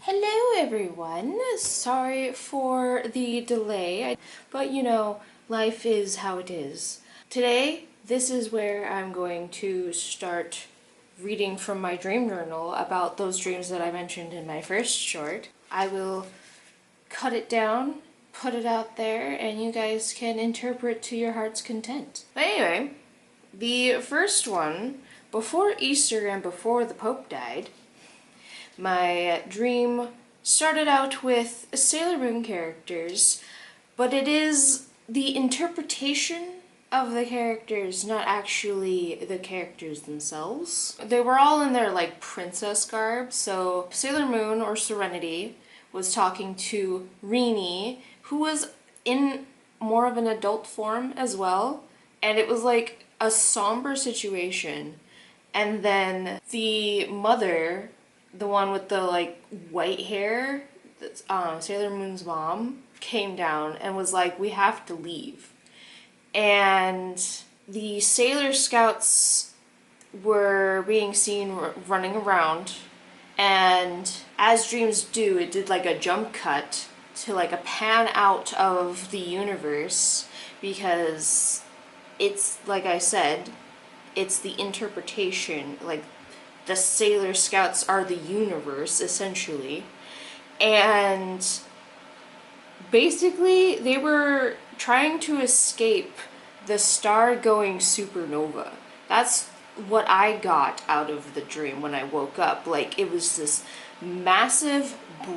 Hello everyone! Sorry for the delay, but you know, life is how it is. Today, this is where I'm going to start reading from my dream journal about those dreams that I mentioned in my first short. I will cut it down, put it out there, and you guys can interpret to your heart's content. But anyway, the first one, before Easter and before the Pope died, my dream started out with Sailor Moon characters, but it is the interpretation of the characters, not actually the characters themselves. They were all in their like princess garb, so Sailor Moon or Serenity was talking to Rini, who was in more of an adult form as well, and it was like a somber situation. And then the mother, the one with the like white hair, that's Sailor Moon's mom, came down and was like, we have to leave. And the Sailor Scouts were being seen running around, and as dreams do, it did like a jump cut to like a pan out of the universe, because it's, like I said, it's the interpretation, like the Sailor Scouts are the universe, essentially. And basically, they were trying to escape the star-going supernova. That's what I got out of the dream when I woke up. Like, it was this massive,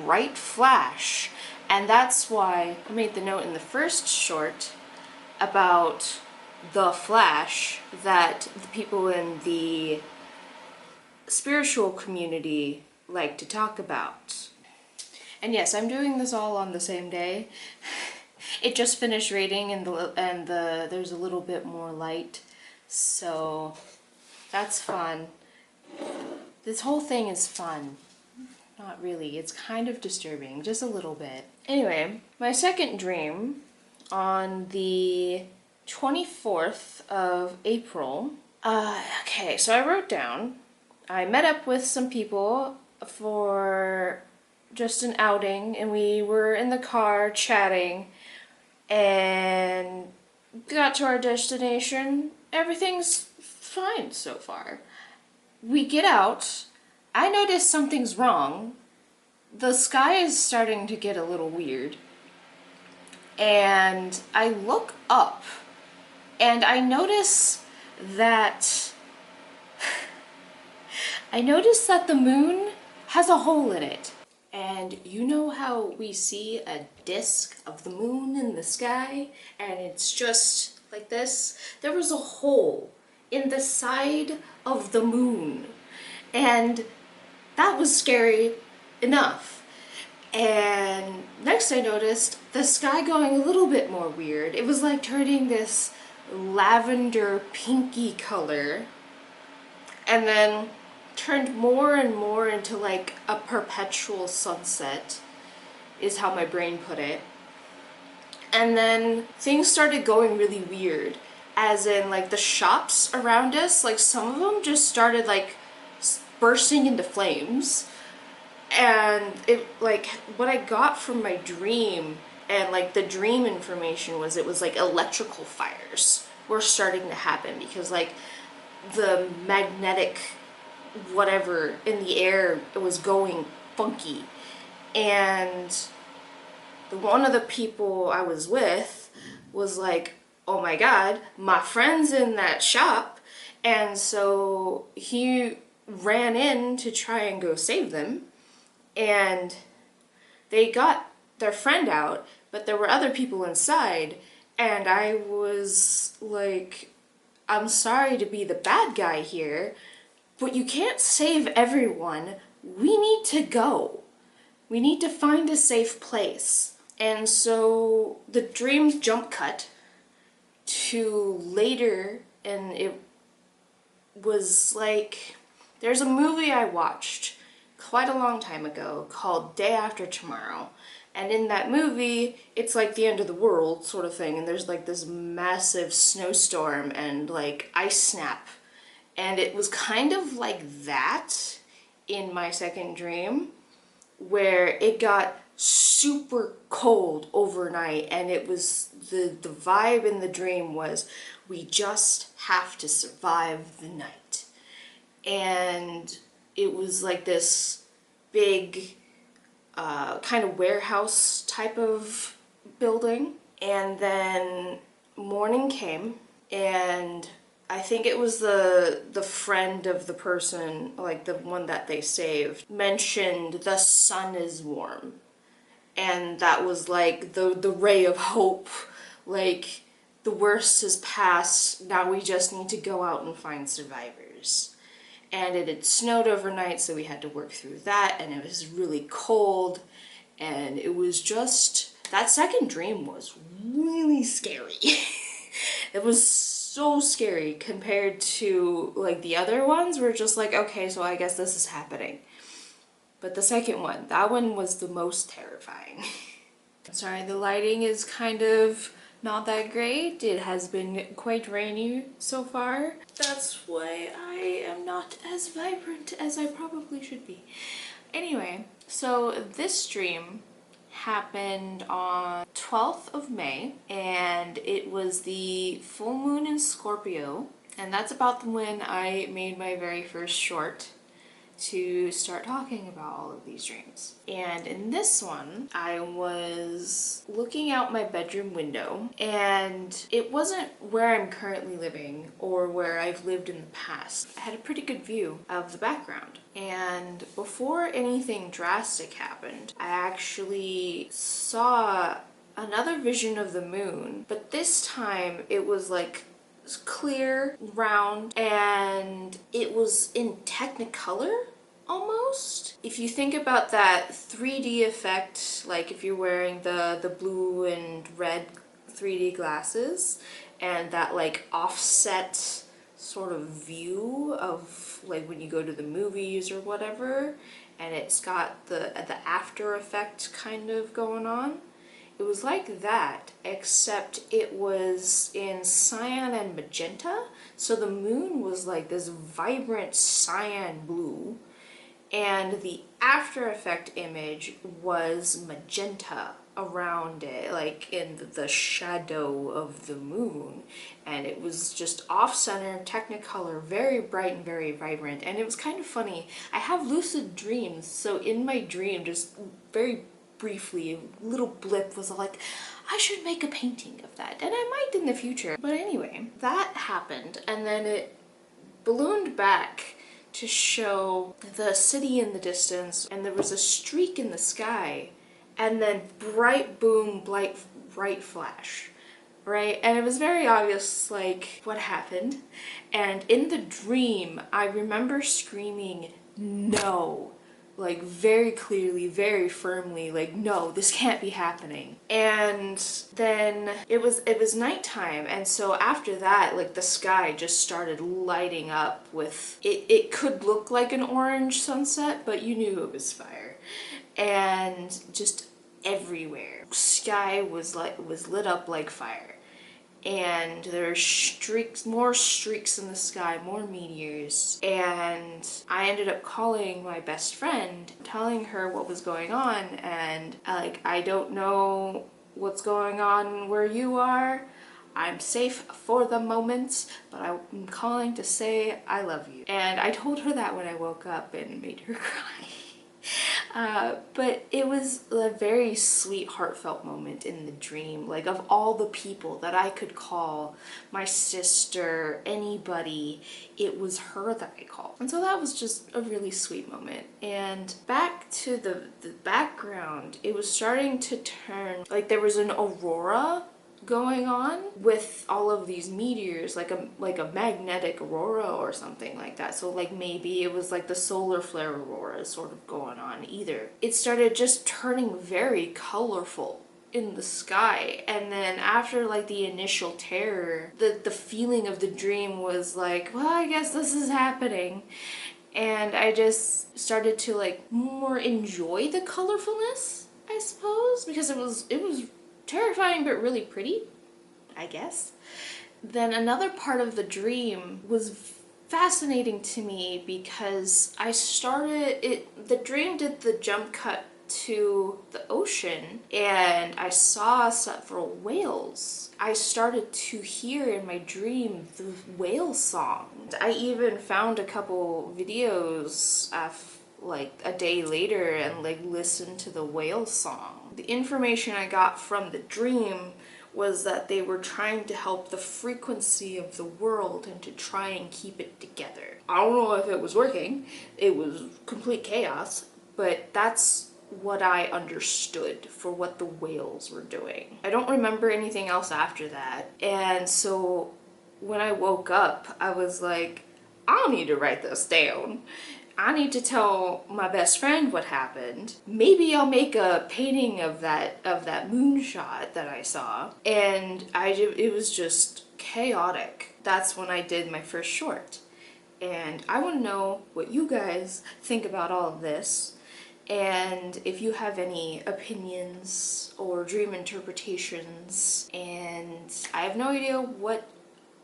bright flash. And that's why I made the note in the first short about the flash that the people in the spiritual community like to talk about. And yes, I'm doing this all on the same day. It just finished raining and there's a little bit more light, so that's fun. This whole thing is fun. Not really, it's kind of disturbing, just a little bit. Anyway, my second dream on the 24th of April. Okay, so I wrote down, I met up with some people for just an outing, and we were in the car chatting and got to our destination. Everything's fine so far. We get out. I notice something's wrong. The sky is starting to get a little weird. And I look up and I notice that the moon has a hole in it. And you know how we see a disc of the moon in the sky and it's just like this? There was a hole in the side of the moon, and that was scary enough. And next I noticed the sky going a little bit more weird. It was like turning this lavender pinky color, and then turned more and more into like a perpetual sunset, is how my brain put it. And then things started going really weird, as in like the shops around us, like some of them just started like bursting into flames. And it, like, what I got from my dream and like the dream information was, it was like electrical fires were starting to happen, because like the magnetic whatever in the air was going funky. And one of the people I was with was like, oh my god, my friend's in that shop. And so he ran in to try and go save them, and they got their friend out, but there were other people inside, and I was like, I'm sorry to be the bad guy here, but you can't save everyone. We need to go. We need to find a safe place. And so the dream jump cut to later, and it was like, there's a movie I watched quite a long time ago called Day After Tomorrow. And in that movie, it's like the end of the world sort of thing, and there's like this massive snowstorm and like ice snap. And it was kind of like that in my second dream, where it got super cold overnight, and it was the vibe in the dream was we just have to survive the night. And it was like this big kind of warehouse type of building. And then morning came, and I think it was the friend of the person, like the one that they saved, mentioned the sun is warm. And that was like the ray of hope. Like, the worst is past, now we just need to go out and find survivors. And it had snowed overnight, so we had to work through that, and it was really cold, and it was just, that second dream was really scary. It was so scary compared to like the other ones were just like, okay, so I guess this is happening. But the second one, that one was the most terrifying. Sorry, the lighting is kind of not that great. It has been quite rainy so far. That's why I am not as vibrant as I probably should be. Anyway, so this dream happened on 12th of May, and it was the full moon in Scorpio, and that's about when I made my very first short to start talking about all of these dreams. And in this one, I was looking out my bedroom window, and it wasn't where I'm currently living or where I've lived in the past. I had a pretty good view of the background. And before anything drastic happened, I actually saw another vision of the moon, but this time it was like clear, round, and it was in Technicolor almost. If you think about that 3D effect, like if you're wearing the blue and red 3D glasses, and that like offset sort of view of like when you go to the movies or whatever, and it's got the after effect kind of going on. It was like that, except it was in cyan and magenta. So the moon was like this vibrant cyan blue, and the after effect image was magenta around it, like in the shadow of the moon. And it was just off-center, Technicolor, very bright and very vibrant. And it was kind of funny. I have lucid dreams, so in my dream, just very briefly, a little blip was like, I should make a painting of that, and I might in the future. But anyway, that happened, and then it ballooned back to show the city in the distance, and there was a streak in the sky, and then bright boom, bright flash, right? And it was very obvious, like, what happened. And in the dream, I remember screaming, no, like very clearly, very firmly, like, no, this can't be happening. And then it was nighttime, and so after that, like, the sky just started lighting up with it could look like an orange sunset, but you knew it was fire. And just everywhere, sky was lit up like fire. And there were streaks, more streaks in the sky, more meteors. And I ended up calling my best friend, telling her what was going on, and like, I don't know what's going on where you are. I'm safe for the moment, but I'm calling to say I love you. And I told her that when I woke up, and made her cry. But it was a very sweet, heartfelt moment in the dream. Like, of all the people that I could call, my sister, anybody, it was her that I called. And so that was just a really sweet moment. And back to the background, it was starting to turn, like there was an aurora going on with all of these meteors, like a magnetic aurora or something like that. So like maybe it was like the solar flare aurora sort of going on either. It started just turning very colorful in the sky, and then after like the initial terror, the feeling of the dream was like, well, I guess this is happening. And I just started to like more enjoy the colorfulness, I suppose, because it was terrifying but really pretty, I guess. Then another part of the dream was fascinating to me because the dream did the jump cut to the ocean and I saw several whales. I started to hear in my dream the whale song. I even found a couple videos like a day later and like listened to the whale song. The information I got from the dream was that they were trying to help the frequency of the world and to try and keep it together. I don't know if it was working. It was complete chaos, but that's what I understood for what the whales were doing. I don't remember anything else after that. And so when I woke up, I was like, I'll need to write this down. I need to tell my best friend what happened. Maybe I'll make a painting of that moonshot that I saw. And it was just chaotic. That's when I did my first short. And I want to know what you guys think about all of this. And if you have any opinions or dream interpretations. And I have no idea what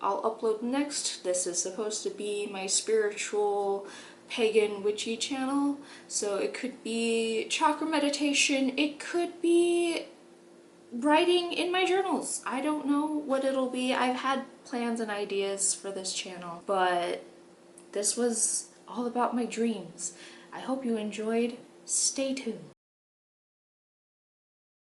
I'll upload next. This is supposed to be my spiritual pagan witchy channel, so it could be chakra meditation, it could be writing in my journals. I don't know what it'll be. I've had plans and ideas for this channel, but this was all about my dreams. I hope you enjoyed. Stay tuned.